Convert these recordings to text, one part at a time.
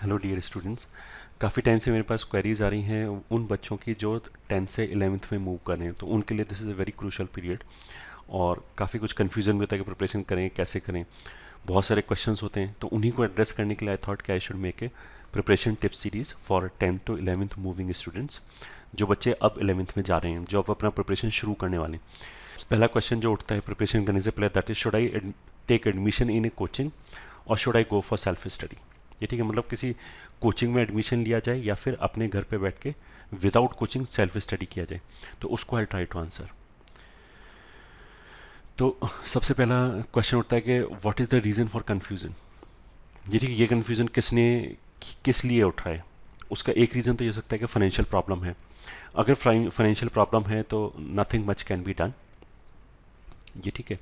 Hello dear students. काफ़ी time से मेरे पास क्वेरीज आ रही हैं उन बच्चों की जो 10th से 11th में मूव कर रहे हैं, तो उनके लिए this is a very crucial period. और काफ़ी कुछ कन्फ्यूजन भी होता है कि प्रिपरेशन करें कैसे करें। बहुत सारे क्वेश्चंस होते हैं, तो उन्हीं को एड्रेस करने के लिए आई थॉट कि I should make a preparation tip series for 10th to 11th moving students, जो बच्चे अब 11th में जा रहे हैं, जो अब अपना प्रिपरेशन शुरू करने वाले हैं। पहला क्वेश्चन जो उठता है प्रिपरेशन करने से पहले, that is should I take admission in a coaching or should I go for self study. ये ठीक है, मतलब किसी कोचिंग में एडमिशन लिया जाए या फिर अपने घर पे बैठ के विदाउट कोचिंग सेल्फ स्टडी किया जाए, तो उसको आई ट्राई टू आंसर। तो सबसे पहला क्वेश्चन उठता है कि what is the reason for confusion. ये ठीक है, ये कन्फ्यूज़न किस लिए उठ रहा है। उसका एक रीज़न तो ये हो सकता है कि फाइनेंशियल प्रॉब्लम है। अगर फाइनेंशियल प्रॉब्लम है तो nothing much can be done. ये ठीक है।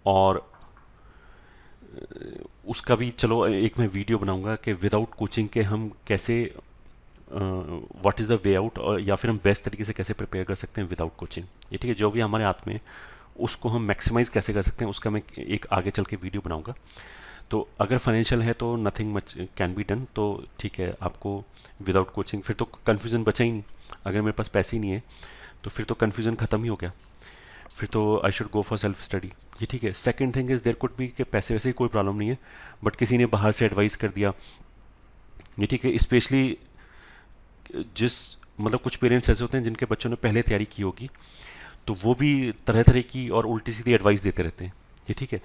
और उसका भी चलो एक मैं वीडियो बनाऊंगा कि विदाउट कोचिंग के हम कैसे, what is the way out, और या फिर हम बेस्ट तरीके से कैसे प्रिपेयर कर सकते हैं विदाउट कोचिंग। ये ठीक है, जो भी हमारे हाथ में है उसको हम मैक्सिमाइज कैसे कर सकते हैं, उसका मैं एक आगे चल के वीडियो बनाऊंगा। तो अगर फाइनेंशियल है तो nothing much can be done, तो ठीक है आपको विदाउट कोचिंग, फिर तो कन्फ्यूज़न बचा ही नहीं। अगर मेरे पास पैसे ही नहीं है तो फिर तो कन्फ्यूज़न ख़त्म ही हो गया, फिर तो I should go for self study. ये ठीक है। Second thing is there could be कि पैसे वैसे ही कोई प्रॉब्लम नहीं है, बट किसी ने बाहर से एडवाइस कर दिया। ये ठीक है, स्पेशली जिस मतलब कुछ पेरेंट्स ऐसे होते हैं जिनके बच्चों ने पहले तैयारी की होगी, तो वो भी तरह तरह की और उल्टी सीधी एडवाइस देते रहते हैं। ये ठीक है।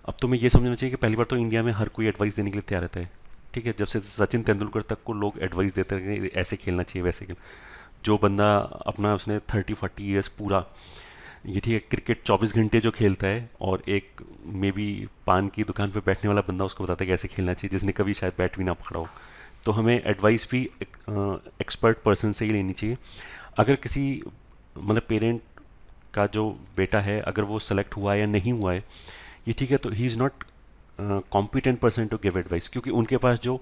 अब तुम्हें ये समझना चाहिए कि पहली बार तो इंडिया में हर कोई एडवाइस देने के लिए तैयार रहता है। ठीक है, जब से सचिन तेंदुलकर तक को लोग एडवाइस देते रहे ऐसे खेलना चाहिए वैसे खेल। जो बंदा अपना उसने 30-40 ईयर्स पूरा, ये ठीक है, क्रिकेट 24 घंटे जो खेलता है, और एक मे बी पान की दुकान पे बैठने वाला बंदा उसको बताता है कैसे खेलना चाहिए, जिसने कभी शायद बैट भी ना पकड़ा हो। तो हमें एडवाइस भी एक्सपर्ट पर्सन से ही लेनी चाहिए। अगर किसी मतलब पेरेंट का जो बेटा है अगर वो सेलेक्ट हुआ है या नहीं हुआ है, ये ठीक है, तो he is not competent person to give advice, क्योंकि उनके पास जो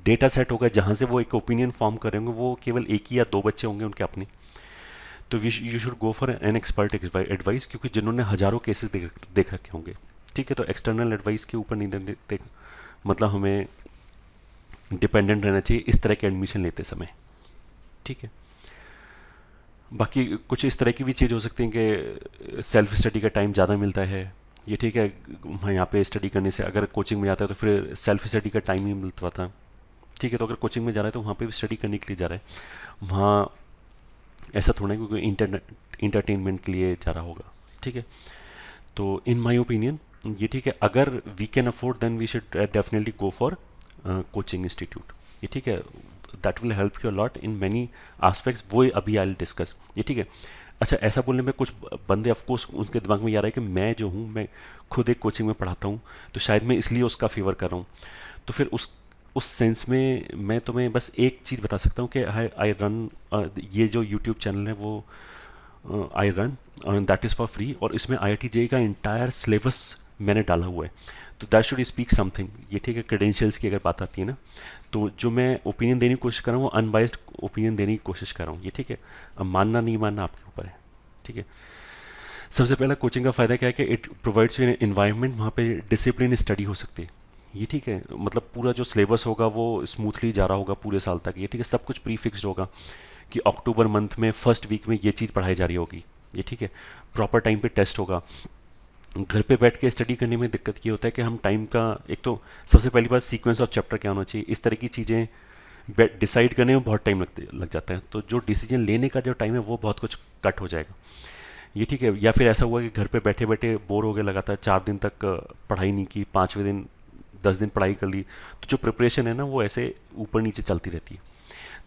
डेटा सेट होगा जहाँ से वो एक ओपिनियन फॉर्म करेंगे वो केवल एक ही या दो बच्चे होंगे उनके अपने। तो you should go for an expert advice, क्योंकि जिन्होंने हज़ारों केसेस देख रखे होंगे। ठीक है, तो एक्सटर्नल एडवाइस के ऊपर नहीं देख, मतलब हमें डिपेंडेंट रहना चाहिए इस तरह के एडमिशन लेते समय। ठीक है। बाकी कुछ इस तरह की भी चीज़ हो सकती है कि सेल्फ स्टडी का टाइम ज़्यादा मिलता है। ये ठीक है, यहाँ पे स्टडी करने से अगर कोचिंग में जाता है तो फिर सेल्फ स्टडी का टाइम नहीं मिल पाता। ठीक है, तो अगर कोचिंग में जा रहा है तो वहाँ पे भी स्टडी करने के लिए जा रहा है, वहाँ ऐसा थोड़ा है क्योंकि इंटरटेनमेंट के लिए जा रहा होगा। ठीक है, तो इन माई ओपिनियन ये ठीक है, अगर we can afford then we should definitely go for coaching institute. ये ठीक है, that will help you lot in many aspects, वो अभी आई विल डिस्कस। ये ठीक है। अच्छा, ऐसा बोलने में कुछ बंदे ऑफकोर्स उनके दिमाग में ये आ रहा है कि मैं जो हूँ मैं खुद एक कोचिंग में पढ़ाता हूँ, तो शायद मैं इसलिए उसका फेवर कर रहा हूँ। तो फिर उस सेंस में मैं तुम्हें बस एक चीज़ बता सकता हूँ कि आई रन ये जो यूट्यूब चैनल है वो I run, that is for free, और इसमें IIT JEE का इंटायर सिलेबस मैंने डाला हुआ है। तो दैट शुड स्पीक समथिंग। ये ठीक है, क्रेडेंशियल्स की अगर बात आती है ना, तो जो मैं ओपिनियन देने की कोशिश कर रहा हूँ वो अनबाइस्ड ओपिनियन देने की कोशिश कर रहा हूँ। ये ठीक है, अब मानना नहीं मानना आपके ऊपर है। ठीक है। सबसे पहला कोचिंग का फ़ायदा क्या है कि इट प्रोवाइड्स यू इन्वायरमेंट, वहाँ पे डिसिप्लिन स्टडी हो सकती है। ये ठीक है, मतलब पूरा जो सिलेबस होगा वो स्मूथली जा रहा होगा पूरे साल तक। ये ठीक है, सब कुछ प्री फिक्स्ड होगा कि अक्टूबर मंथ में फर्स्ट वीक में ये चीज़ पढ़ाई जा रही होगी। ये ठीक है, प्रॉपर टाइम पे टेस्ट होगा। घर पे बैठ के स्टडी करने में दिक्कत ये होता है कि हम टाइम का, एक तो सबसे पहली बात सीक्वेंस ऑफ चैप्टर क्या होना चाहिए, इस तरह की चीज़ें डिसाइड करने में बहुत टाइम लग जाता है। तो जो डिसीजन लेने का जो टाइम है वो बहुत कुछ कट हो जाएगा। ये ठीक है, या फिर ऐसा हुआ कि घर पे बैठे बैठे बोर हो गए, लगातार 4 दिन तक पढ़ाई नहीं की, 5वें दिन 10 दिन पढ़ाई कर ली, तो जो प्रिपरेशन है ना वो ऐसे ऊपर नीचे चलती रहती है।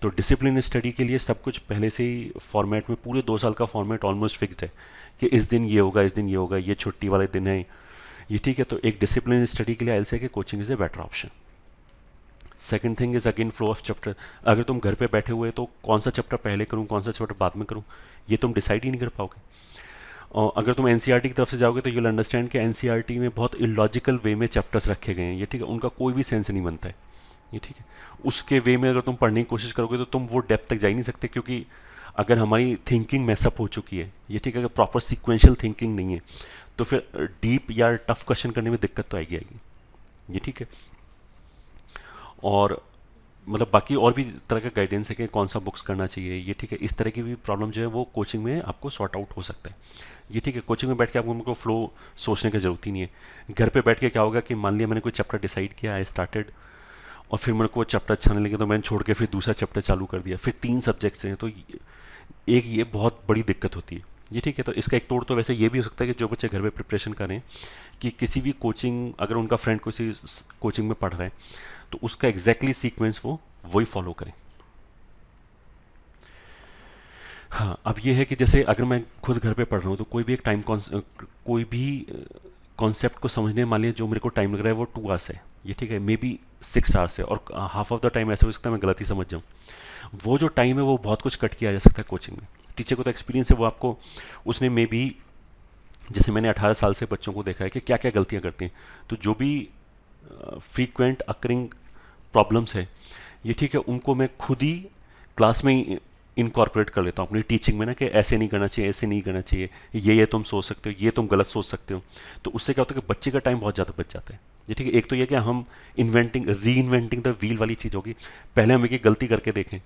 तो डिसिप्लिन स्टडी के लिए सब कुछ पहले से ही फॉर्मेट में, पूरे 2 साल का फॉर्मेट ऑलमोस्ट फिक्स्ड है कि इस दिन ये होगा, इस दिन ये होगा, ये छुट्टी वाले दिन है। ये ठीक है, तो एक डिसिप्लिन स्टडी के लिए आई से कि coaching is a better option. Second thing is again flow of chapter. अगर तुम घर पे बैठे हुए तो कौन सा चैप्टर पहले करूँ कौन सा चैप्टर बाद में करूँ, ये तुम डिसाइड ही नहीं कर पाओगे। और अगर तुम NCERT की तरफ से जाओगे तो यूल अंडरस्टैंड कि NCERT में बहुत इलॉजिकल वे में चैप्टर्स रखे गए हैं। ये ठीक है, उनका कोई भी सेंस नहीं बनता है। ये ठीक है, उसके वे में अगर तुम पढ़ने की कोशिश करोगे तो तुम वो डेप्थ तक जा ही नहीं सकते, क्योंकि अगर हमारी थिंकिंग मैसअप हो चुकी है, ये ठीक है, अगर प्रॉपर सिक्वेंशियल थिंकिंग नहीं है तो फिर डीप या टफ क्वेश्चन करने में दिक्कत तो आएगी। ये ठीक है। और मतलब बाकी और भी तरह का गाइडेंस है कि कौन सा बुक्स करना चाहिए, ये ठीक है, इस तरह की भी प्रॉब्लम जो है वो कोचिंग में आपको सॉर्ट आउट हो सकता है। ये ठीक है, कोचिंग में बैठ के आपको उनको फ्लो सोचने की ज़रूरत ही नहीं है। घर पे बैठ के क्या होगा कि मान लिया मैंने कोई चैप्टर डिसाइड किया, आई स्टार्टेड, और फिर मेरे को वो चैप्टर अच्छा नहीं लगे तो मैंने छोड़ के फिर दूसरा चैप्टर चालू कर दिया, फिर 3 सब्जेक्ट्स हैं, तो एक ये बहुत बड़ी दिक्कत होती है। ये ठीक है, तो इसका एक तोड़ तो वैसे ये भी हो सकता है कि जो बच्चे घर पे प्रिपरेशन करें कि किसी भी कोचिंग, अगर उनका फ्रेंड किसी कोचिंग में पढ़ रहा है तो उसका एग्जैक्टली सीक्वेंस वो वही फॉलो करें। हाँ, अब ये है कि जैसे अगर मैं खुद घर पे पढ़ रहा हूँ तो कोई भी एक कोई भी कॉन्सेप्ट को समझने मान लिया जो मेरे को टाइम लग रहा है वो 2 आवर्स है, ये ठीक है, मे बी 6 आवर्स है, और हाफ ऑफ द टाइम ऐसा हो सकता है मैं गलती समझ जाऊँ। वो जो टाइम है वो बहुत कुछ कट किया जा सकता है कोचिंग में। टीचर को तो एक्सपीरियंस है, वो आपको उसने मे बी, जैसे मैंने 18 साल से बच्चों को देखा है कि क्या क्या गलतियाँ करते हैं, तो जो भी फ्रीक्वेंट अकरिंग प्रॉब्लम्स है, ये ठीक है, उनको मैं खुद ही क्लास में इनकॉर्पोरेट कर लेता हूँ अपनी टीचिंग में ना, कि ऐसे नहीं करना चाहिए, ऐसे नहीं करना चाहिए, ये तुम सोच सकते हो, ये तुम गलत सोच सकते हो। तो उससे क्या होता है कि बच्चे का टाइम बहुत ज़्यादा बच जाता है। ये ठीक है, एक तो ये कि हम री इन्वेंटिंग द व्हील वाली चीज़ होगी, पहले हम एक गलती करके देखें।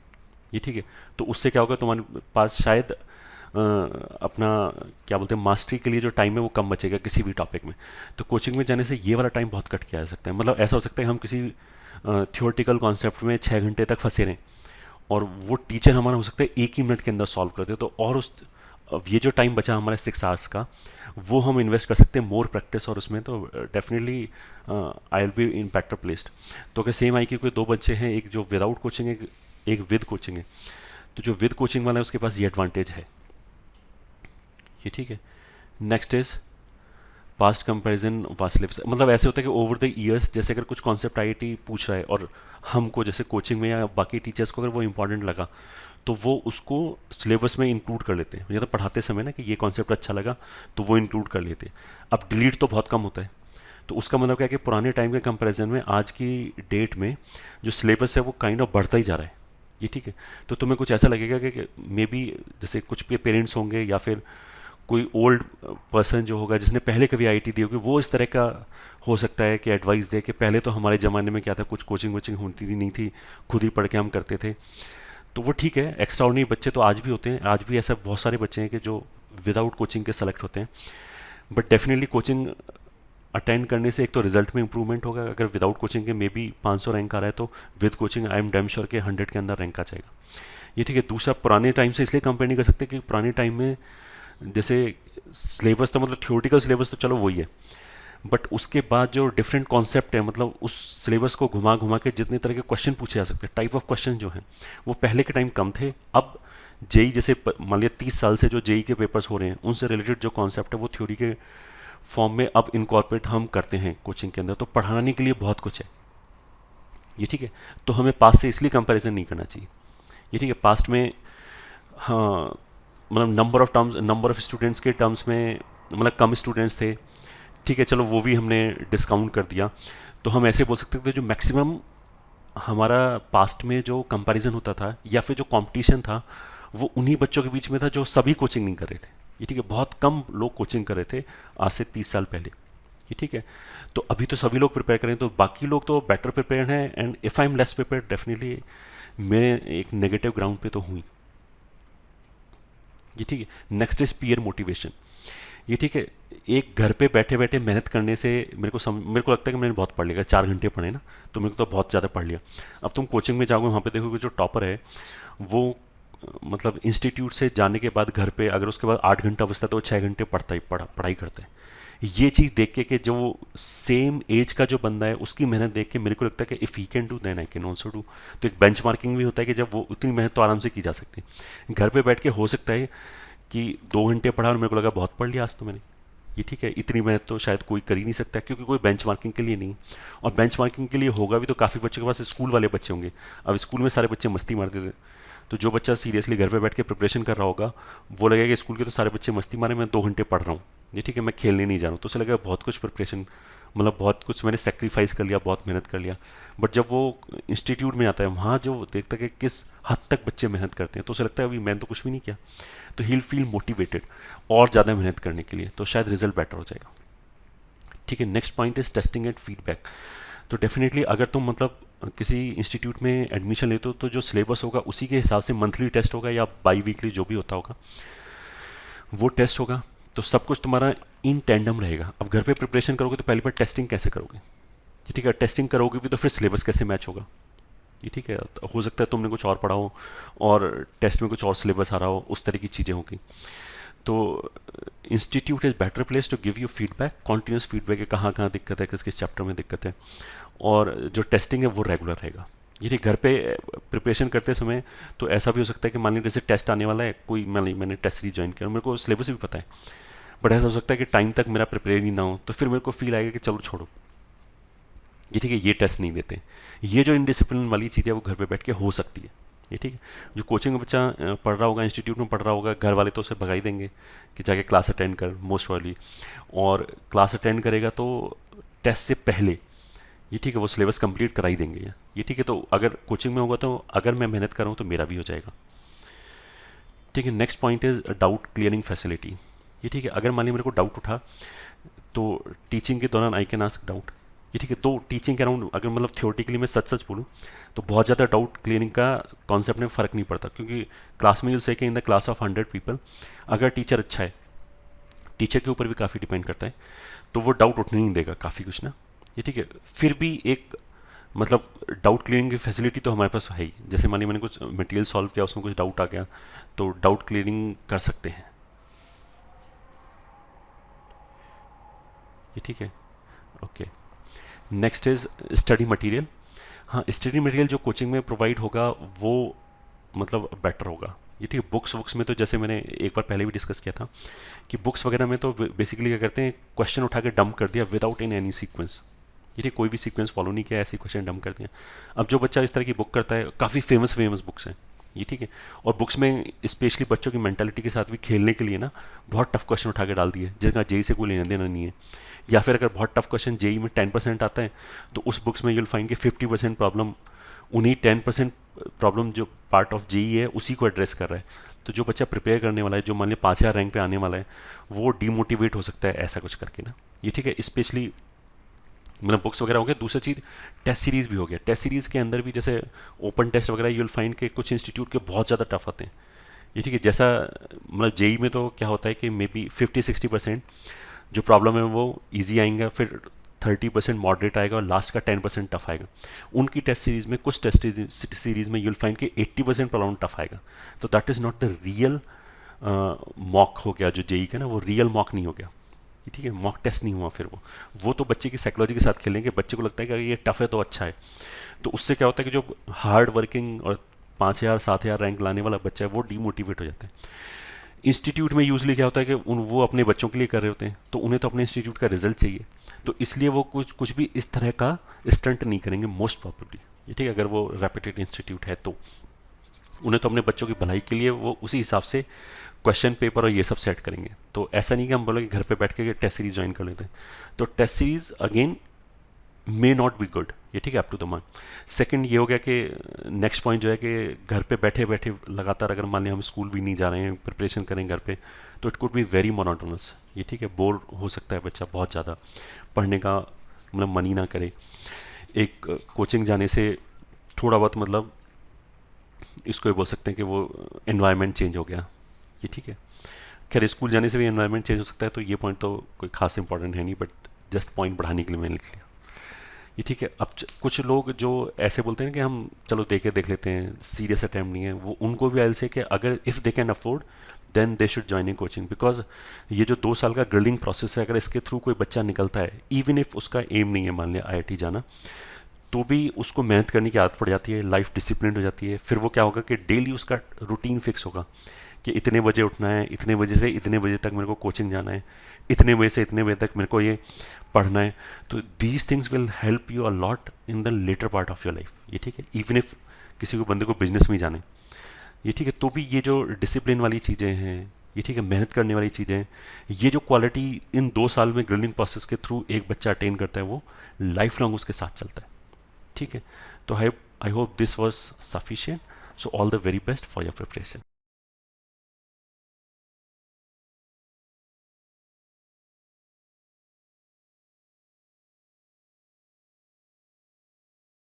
ये ठीक है, तो उससे क्या होगा, तुम्हारे पास शायद अपना क्या बोलते हैं मास्टरी के लिए जो टाइम है वो कम बचेगा किसी भी टॉपिक में। तो कोचिंग में जाने से ये वाला टाइम बहुत कट किया जा सकता है। मतलब ऐसा हो सकता है हम किसी थियोरटिकल कॉन्सेप्ट में 6 घंटे तक फंसे रहें, और वो टीचर हमारा हो सकता है 1 ही मिनट के अंदर सॉल्व कर दे, तो और उस अब ये जो टाइम बचा हमारे 6 आवर्स का, वो हम इन्वेस्ट कर सकते हैं मोर प्रैक्टिस, और उसमें तो definitely I will be in better placed. तो अगर सेम आई कि कोई 2 बच्चे हैं, एक जो विदाउट कोचिंग है, एक विद कोचिंग है, तो जो विद कोचिंग वाला है उसके पास ये एडवांटेज है। ये ठीक है। नेक्स्ट इज पास्ट कंपैरिजन वास्लिप्स, मतलब ऐसे होता है कि ओवर द ईयर्स, जैसे अगर कुछ कॉन्सेप्ट आईआईटी पूछ रहा है और हमको जैसे कोचिंग में या बाकी टीचर्स को अगर वो इंपॉर्टेंट लगा तो वो उसको सिलेबस में इंक्लूड कर लेते हैं, या तो पढ़ाते समय ना कि ये कॉन्सेप्ट अच्छा लगा तो वो इंक्लूड कर लेते हैं। अब डिलीट तो बहुत कम होता है, तो उसका मतलब क्या है कि पुराने टाइम के कंपैरिजन में आज की डेट में जो सिलेबस है वो काइंड ऑफ बढ़ता ही जा रहा है। ये ठीक है, तो तुम्हें कुछ ऐसा लगेगा कि मे बी जैसे कुछ के पेरेंट्स होंगे या फिर कोई ओल्ड पर्सन जो होगा जिसने पहले कभी आईआईटी दी होगी, वो इस तरह का हो सकता है कि एडवाइस दे कि पहले तो हमारे ज़माने में क्या था, कुछ कोचिंग वोचिंग होती थी नहीं थी, खुद ही पढ़ के हम करते थे। तो वो ठीक है, एक्स्ट्रा ऑर्डिनरी बच्चे तो आज भी होते हैं, आज भी ऐसा बहुत सारे बच्चे हैं कि जो विदाउट कोचिंग के सेलेक्ट होते हैं। बट डेफिनेटली कोचिंग अटेंड करने से एक तो रिजल्ट में इंप्रूवमेंट होगा। अगर विदाउट कोचिंग के मे बी 500 रैंक आ रहा है तो with coaching I am damn sure के 100 के अंदर रैंक आ जाएगा। ये ठीक है। दूसरा, पुराने टाइम से इसलिए कंपेयर नहीं कर सकते कि पुराने टाइम में जैसे सिलेबस तो मतलब थ्योरेटिकल सिलेबस तो चलो वही है, बट उसके बाद जो डिफरेंट कॉन्सेप्ट है, मतलब उस सिलेबस को घुमा घुमा के जितने तरह के क्वेश्चन पूछे जा सकते हैं, टाइप ऑफ क्वेश्चन जो हैं वो पहले के टाइम कम थे। अब जेई जैसे मान लिया 30 साल से जो जेई के पेपर्स हो रहे हैं, उनसे रिलेटेड जो कॉन्सेप्ट है वो थ्योरी के फॉर्म में अब इनकॉर्पोरेट हम करते हैं कोचिंग के अंदर, तो पढ़ाने के लिए बहुत कुछ है। ये ठीक है, तो हमें पास्ट से इसलिए कंपैरिजन नहीं करना चाहिए। ये ठीक है, पास्ट में हाँ मतलब नंबर ऑफ स्टूडेंट्स के टर्म्स में मतलब कम स्टूडेंट्स थे, ठीक है, चलो वो भी हमने डिस्काउंट कर दिया। तो हम ऐसे बोल सकते थे जो मैक्सिमम हमारा पास्ट में जो कंपैरिजन होता था या फिर जो कंपटीशन था वो उन्हीं बच्चों के बीच में था जो सभी कोचिंग नहीं कर रहे थे। ये ठीक है, बहुत कम लोग कोचिंग कर रहे थे आज से 30 साल पहले। ये ठीक है, तो अभी तो सभी लोग प्रिपेयर करें, तो बाकी लोग तो बेटर प्रिपेयर्ड हैं, and if I am less prepared definitely मैं एक नेगेटिव ग्राउंड पे तो हुई। ये ठीक है। Next is peer motivation. ये ठीक है, एक घर पे बैठे बैठे मेहनत करने से मेरे को लगता है कि मैंने बहुत पढ़ लिया, 4 घंटे पढ़े ना तो मेरे को तो बहुत ज़्यादा पढ़ लिया। अब तुम कोचिंग में जाओगे, वहाँ पे देखोगे जो टॉपर है वो मतलब इंस्टीट्यूट से जाने के बाद घर पे अगर उसके बाद 8 घंटा बचता है तो वो 6 घंटे पढ़ाई करता है। ये चीज़ देख के कि जो सेम एज का जो बंदा है उसकी मेहनत देख के मेरे को लगता है कि if he can do then I can also do. तो एक बेंचमार्किंग भी होता है कि जब वो उतनी मेहनत तो आराम से की जा सकती है। घर पे बैठ के हो सकता है कि 2 घंटे पढ़ा और मेरे को लगा बहुत पढ़ लिया आज तो मैंने। ये ठीक है, इतनी मेहनत तो शायद कोई कर ही नहीं सकता क्योंकि कोई बेंचमार्किंग के लिए नहीं। और बेंचमार्किंग के लिए होगा भी तो काफ़ी बच्चों के पास स्कूल वाले बच्चे होंगे। अब स्कूल में सारे बच्चे मस्ती मारते थे, तो जो बच्चा सीरियसली घर पे बैठ के प्रिपरेशन कर रहा होगा वो लगेगा कि स्कूल के तो सारे बच्चे मस्ती मारे, मैं 2 घंटे पढ़ रहा हूँ, ये ठीक है, मैं खेलने नहीं जा रहा हूँ, तो उसे लगेगा बहुत कुछ प्रिपरेशन, मतलब बहुत कुछ मैंने सेक्रीफाइस कर लिया, बहुत मेहनत कर लिया। बट जब वो इंस्टीट्यूट में आता है वहाँ जो देखता है कि किस हद तक बच्चे मेहनत करते हैं तो उसे लगता है अभी मैंने तो कुछ भी नहीं किया, तो ही फील मोटिवेटेड और ज़्यादा मेहनत करने के लिए, तो शायद रिजल्ट बेटर हो जाएगा। ठीक है। Next point is testing and feedback. तो डेफिनेटली अगर तुम मतलब किसी इंस्टीट्यूट में एडमिशन लेते हो तो जो सिलेबस होगा उसी के हिसाब से मंथली टेस्ट होगा या बाई वीकली जो भी होता होगा वो टेस्ट होगा। तो सब कुछ तुम्हारा इन टेंडम रहेगा। अब घर पे प्रिपरेशन करोगे तो पहली बार टेस्टिंग कैसे करोगे, ये ठीक है, टेस्टिंग करोगे भी तो फिर सिलेबस कैसे मैच होगा, ये ठीक है। तो हो सकता है तुमने कुछ और पढ़ा हो और टेस्ट में कुछ और सिलेबस आ रहा हो, उस तरह की चीज़ें होगी। तो institute is better place to give you feedback, continuous feedback है, कहाँ कहाँ दिक्कत है, किस किस चैप्टर में दिक्कत है, और जो टेस्टिंग है वो रेगुलर रहेगा। ये ठीक, घर पे प्रिपरेशन करते समय तो ऐसा भी हो सकता है कि मान लीजिए जैसे टेस्ट आने वाला है, कोई मैंने टेस्ट सीरीज ज्वाइन किया, मेरे को सिलेबस भी पता है, बट ऐसा हो सकता है कि टाइम तक मेरा प्रिपेयर ही ना हो, तो फिर मेरे को फील आएगा कि चलो छोड़ो, ये ठीक है, ये टेस्ट नहीं देते। ये जो इनडिसिप्लिन वाली चीज़ है वो घर पे बैठ के हो सकती है, ये ठीक है। जो कोचिंग में बच्चा पढ़ रहा होगा, इंस्टीट्यूट में पढ़ रहा होगा, घर वाले तो उसे भगा ही देंगे कि जाके क्लास अटेंड कर मोस्ट वाली, और क्लास अटेंड करेगा तो टेस्ट से पहले ये ठीक है वो सिलेबस कंप्लीट करा ही देंगे, ये ठीक है। तो अगर कोचिंग में होगा तो अगर मैं मेहनत करूँ तो मेरा भी हो जाएगा, ठीक है। Next point is doubt clearing facility, ये ठीक है। अगर मान लीजिए मेरे को डाउट उठा तो टीचिंग के दौरान आई कैन आस्क डाउट, ये ठीक है। तो टीचिंग के अराउंड अगर मतलब थियोरेटिकली मैं सच सच बोलूँ तो बहुत ज़्यादा डाउट क्लियरिंग का कॉन्सेप्ट में फ़र्क नहीं पड़ता, क्योंकि क्लास में यूल से कि in the class of 100 people अगर टीचर अच्छा है, टीचर के ऊपर भी काफ़ी डिपेंड करता है, तो वो डाउट उठने नहीं देगा काफ़ी कुछ ना, ये ठीक है। फिर भी एक मतलब डाउट क्लियरिंग की फैसिलिटी तो हमारे पास है ही। जैसे मान लीजिए मैंने कुछ मटेरियल सॉल्व किया, उसमें कुछ डाउट आ गया तो डाउट क्लियरिंग कर सकते हैं, ये ठीक है, okay. Next is study material. हाँ, स्टडी मटेरियल जो कोचिंग में प्रोवाइड होगा वो मतलब बेटर होगा, ये ठीक है। बुक्स में तो जैसे मैंने एक बार पहले भी डिस्कस किया था कि बुक्स वगैरह में तो बेसिकली क्या करते हैं, क्वेश्चन उठा के डंप कर दिया विदाउट इन एनी सीक्वेंस, ये ठीक, कोई भी सीक्वेंस फॉलो नहीं किया, ऐसे क्वेश्चन डंप कर दिया। अब जो बच्चा इस तरह की बुक करता है, काफ़ी फेमस बुक्स हैं, ये ठीक है, और बुक्स में स्पेशली बच्चों की मेंटालिटी के साथ भी खेलने के लिए ना बहुत टफ क्वेश्चन उठा के डाल दिए जिनका जेई से कोई लेना देना नहीं है। या फिर अगर बहुत टफ क्वेश्चन जेई में 10% आता है तो उस बुक्स में यूल फाइंड कि 50% प्रॉब्लम उन्हीं 10% प्रॉब्लम जो पार्ट ऑफ जेई है उसी को एड्रेस कर रहा है। तो जो बच्चा प्रिपेयर करने वाला है, जो मान लिया 5000 रैंक पे आने वाला है, वो डीमोटिवेट हो सकता है ऐसा कुछ करके ना, ये ठीक है। स्पेशली मतलब बुक्स वगैरह हो गया। दूसरा चीज़ टेस्ट सीरीज़ भी हो गया। टेस्ट सीरीज़ के अंदर भी जैसे ओपन टेस्ट वगैरह यूल फाइंड के कुछ इंस्टीट्यूट के बहुत ज़्यादा टफ आते हैं, ये ठीक है। जैसा मतलब जेई में तो क्या होता है कि मे बी 50-60% जो प्रॉब्लम है वो ईजी आएंगे, फिर 30% मॉडरेट आएगा और लास्ट का 10% टफ आएगा। उनकी टेस्ट सीरीज़ में कुछ टेस्ट सीरीज़ में यूल फाइंड के 80% प्रॉब्लम टफ आएगा। तो that is not the real mock हो गया जो जेई का ना, वो रियल मॉक नहीं हो गया, ठीक है, मॉक टेस्ट नहीं हुआ। फिर वो तो बच्चे की साइकोलॉजी के साथ खेलेंगे, बच्चे को लगता है कि अगर ये टफ है तो अच्छा है। तो उससे क्या होता है कि जो हार्ड वर्किंग और 5000-7000 रैंक लाने वाला बच्चा है वो डीमोटिवेट हो जाता है। इंस्टीट्यूट में यूजली क्या होता है कि वो अपने बच्चों के लिए कर रहे होते हैं, तो उन्हें तो अपने इंस्टीट्यूट का रिजल्ट चाहिए, तो इसलिए वो कुछ भी इस तरह का स्टंट नहीं करेंगे मोस्ट प्रॉबेबली, ये ठीक है। अगर वो रेप्यूटेड इंस्टीट्यूट है तो उन्हें तो अपने बच्चों की भलाई के लिए वो उसी हिसाब से क्वेश्चन पेपर और ये सब सेट करेंगे। तो ऐसा नहीं कि हम बोले कि घर पे बैठ के टेस्ट सीरीज ज्वाइन कर लेते हैं। तो test series again may not be good, ये ठीक है, up to the mark. Second ये हो गया कि नेक्स्ट पॉइंट जो है कि घर पे बैठे बैठे लगातार अगर मान लें हम स्कूल भी नहीं जा रहे हैं, प्रिपरेशन करें घर पे, तो it could be very monotonous, ये ठीक है, बोर हो सकता है बच्चा बहुत ज़्यादा, पढ़ने का मतलब मन ही ना करे। एक कोचिंग जाने से थोड़ा बहुत मतलब इसको ये बोल सकते हैं कि वो एनवायरनमेंट चेंज हो गया, ये ठीक है। खैर स्कूल जाने से भी एनवायरनमेंट चेंज हो सकता है, तो ये पॉइंट तो कोई खास इंपॉर्टेंट है नहीं, बट जस्ट पॉइंट बढ़ाने के लिए मैंने लिख लिया, ये ठीक है। अब कुछ लोग जो ऐसे बोलते हैं कि हम चलो देख लेते हैं, सीरियस अटैम्प्ट नहीं है, वो उनको भी आई से कि अगर if they can afford then they should join in coaching, because ये जो 2 साल का ग्रिलिंग प्रोसेस है, अगर इसके थ्रू कोई बच्चा निकलता है, इवन इफ उसका एम नहीं है मान लिया IIT जाना, तो भी उसको मेहनत करने की आदत पड़ जाती है, लाइफ डिसिप्लिन हो जाती है। फिर वो क्या होगा कि डेली उसका रूटीन फिक्स होगा कि इतने बजे उठना है, इतने बजे से इतने बजे तक मेरे को कोचिंग जाना है, इतने बजे से इतने बजे तक मेरे को ये पढ़ना है। तो these things will help you a lot in the latter part of your life, ये ठीक है। इवन इफ किसी को बंदे को बिजनेस में जाना है, ये ठीक है, तो भी ये जो डिसिप्लिन वाली चीज़ें हैं, ये ठीक है, मेहनत करने वाली चीज़ें हैं, ये जो क्वालिटी इन 2 साल में ग्रिलिंग प्रोसेस के थ्रू एक बच्चा अटेन करता है, वो लाइफ लॉन्ग उसके साथ चलता है, ठीक है। तो I hope this was sufficient. So all the very best for your preparation.